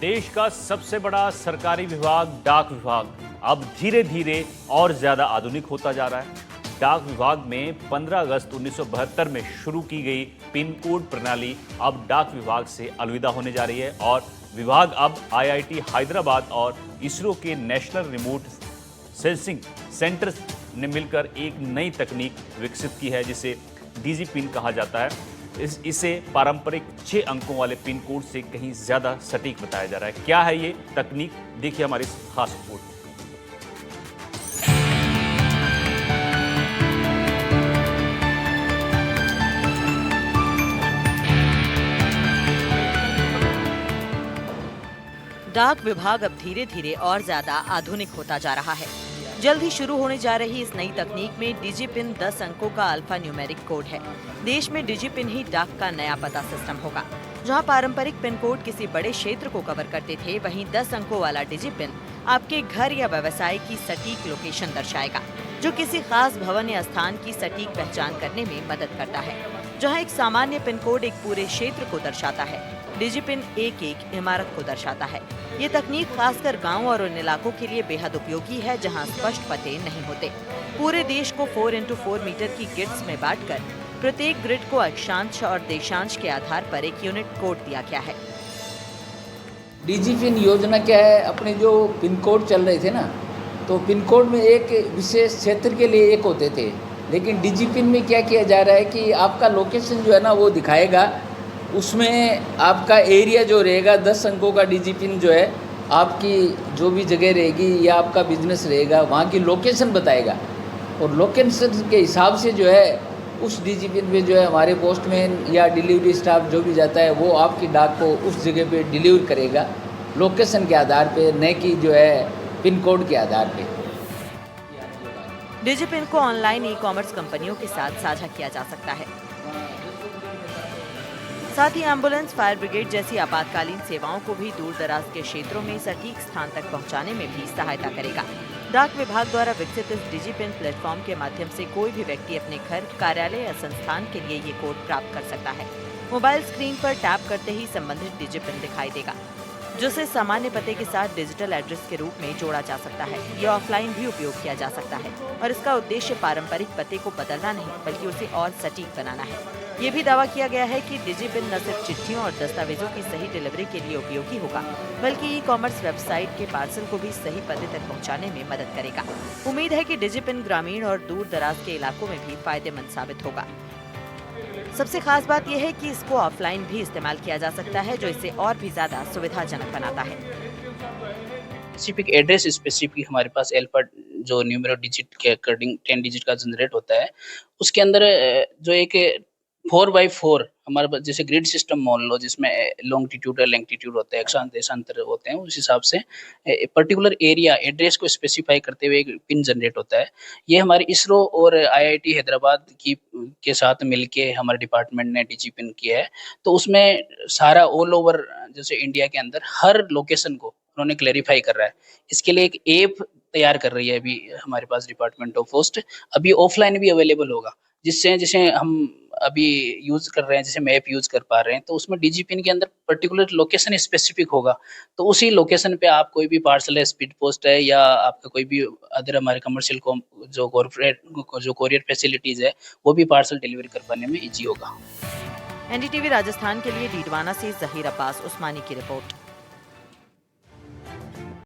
देश का सबसे बड़ा सरकारी विभाग डाक विभाग अब धीरे धीरे और ज्यादा आधुनिक होता जा रहा है। डाक विभाग में 15 अगस्त 1972 में शुरू की गई पिन कोड प्रणाली अब डाक विभाग से अलविदा होने जा रही है और विभाग अब आईआईटी हैदराबाद और इसरो के नेशनल रिमोट सेंसिंग सेंटर ने मिलकर एक नई तकनीक विकसित की है जिसे डीजी पिन कहा जाता है। इसे पारंपरिक 6 अंकों वाले पिन कोड से कहीं ज्यादा सटीक बताया जा रहा है। क्या है ये तकनीक, देखिए हमारी इस खास रिपोर्ट। डाक विभाग अब धीरे धीरे और ज्यादा आधुनिक होता जा रहा है। जल्द ही शुरू होने जा रही इस नई तकनीक में डिजिपिन 10 अंकों का अल्फा न्यूमेरिक कोड है। देश में डिजिपिन ही डाक का नया पता सिस्टम होगा। जहां पारंपरिक पिन कोड किसी बड़े क्षेत्र को कवर करते थे, वहीं 10 अंकों वाला डिजिपिन आपके घर या व्यवसाय की सटीक लोकेशन दर्शाएगा, जो किसी खास भवन या स्थान की सटीक पहचान करने में मदद करता है। जहाँ एक सामान्य पिन कोड एक पूरे क्षेत्र को दर्शाता है, डिजिपिन एक इमारत को दर्शाता है। ये तकनीक खासकर गांव और उन इलाकों के लिए बेहद उपयोगी है जहां स्पष्ट पते नहीं होते। पूरे देश को 4x4 मीटर की ग्रिड्स में बांटकर प्रत्येक ग्रिड को अक्षांश और देशांश के आधार पर एक यूनिट कोड दिया गया है। डिजिपिन योजना क्या है, अपने जो पिन कोड चल रहे थे ना, तो पिन कोड में एक विशेष क्षेत्र के लिए एक होते थे, लेकिन डिजिपिन में क्या किया जा रहा है कि आपका लोकेशन जो है ना वो दिखाएगा। उसमें आपका एरिया जो रहेगा, 10 अंकों का डिजिपिन जो है आपकी जो भी जगह रहेगी या आपका बिजनेस रहेगा वहाँ की लोकेशन बताएगा और लोकेशन के हिसाब से जो है उस डिजिपिन पे जो है हमारे पोस्टमैन या डिलीवरी स्टाफ जो भी जाता है वो आपकी डाक को उस जगह पे डिलीवर करेगा, लोकेशन के आधार पे, न कि जो है पिन कोड के आधार पे। डिजिपिन को ऑनलाइन ई-कॉमर्स कंपनियों के साथ साझा किया जा सकता है। साथ ही एम्बुलेंस, फायर ब्रिगेड जैसी आपातकालीन सेवाओं को भी दूर दराज के क्षेत्रों में सटीक स्थान तक पहुंचाने में भी सहायता करेगा। डाक विभाग द्वारा विकसित इस डिजिपिन प्लेटफॉर्म के माध्यम से कोई भी व्यक्ति अपने घर, कार्यालय या संस्थान के लिए ये कोड प्राप्त कर सकता है। मोबाइल स्क्रीन पर टैप करते ही संबंधित डिजिपिन दिखाई देगा, जिसे सामान्य पते के साथ डिजिटल एड्रेस के रूप में जोड़ा जा सकता है। ये ऑफलाइन भी उपयोग किया जा सकता है और इसका उद्देश्य पारंपरिक पते को बदलना नहीं बल्कि उसे और सटीक बनाना है। ये भी दावा किया गया है कि डिजिपिन न सिर्फ चिट्ठियों और दस्तावेजों की सही डिलीवरी के लिए उपयोगी होगा, बल्कि ई-कॉमर्स वेबसाइट के पार्सल को भी सही पते तक पहुंचाने में मदद करेगा। उम्मीद है कि डिजिपिन ग्रामीण और दूर दराज के इलाकों में भी फायदेमंद साबित होगा। सबसे खास बात यह है कि इसको ऑफलाइन भी इस्तेमाल किया जा सकता है, जो इसे और भी ज्यादा सुविधाजनक बनाता है। स्पेसिफिक एड्रेस स्पेसिफिक हमारे पास अल्फा जो न्यूमेरिक डिजिट के अकॉर्डिंग 10 डिजिट का जनरेट होता है, उसके अंदर जो एक 4x4 हमारे पास जैसे ग्रिड सिस्टम मान लो, जिसमें लॉन्गिट्यूड और लैंगिट्यूड होते हैं, अक्षांश देशांतर होते हैं, उस हिसाब से पर्टिकुलर एरिया एड्रेस को स्पेसिफाई करते हुए एक पिन जनरेट होता है। ये हमारे इसरो और आईआईटी हैदराबाद की के साथ मिलके हमारे डिपार्टमेंट ने डिजिपिन किया है। तो उसमें सारा ऑल ओवर जैसे इंडिया के अंदर हर लोकेशन को उन्होंने क्लेरिफाई कर रहा है। इसके लिए एक ऐप तैयार कर रही है अभी हमारे पास डिपार्टमेंट ऑफ पोस्ट। अभी ऑफलाइन भी अवेलेबल होगा, जिससे जैसे हम अभी यूज कर रहे हैं, जैसे मैप यूज कर पा रहे हैं, तो उसमें डिजिपिन के अंदर पर्टिकुलर लोकेशन स्पेसिफिक होगा। तो उसी लोकेशन पे आप कोई भी पार्सल है, स्पीड पोस्ट है या आपका कोई भी अदर हमारे कमर्शियल जो कॉर्पोरेट जो कोरियर फैसिलिटीज है, वो भी पार्सल डिलीवरी कर पाने में इजी होगा। एनडीटीवी राजस्थान के लिए डीडवाना से जहीर अब्बास उस्मानी की रिपोर्ट।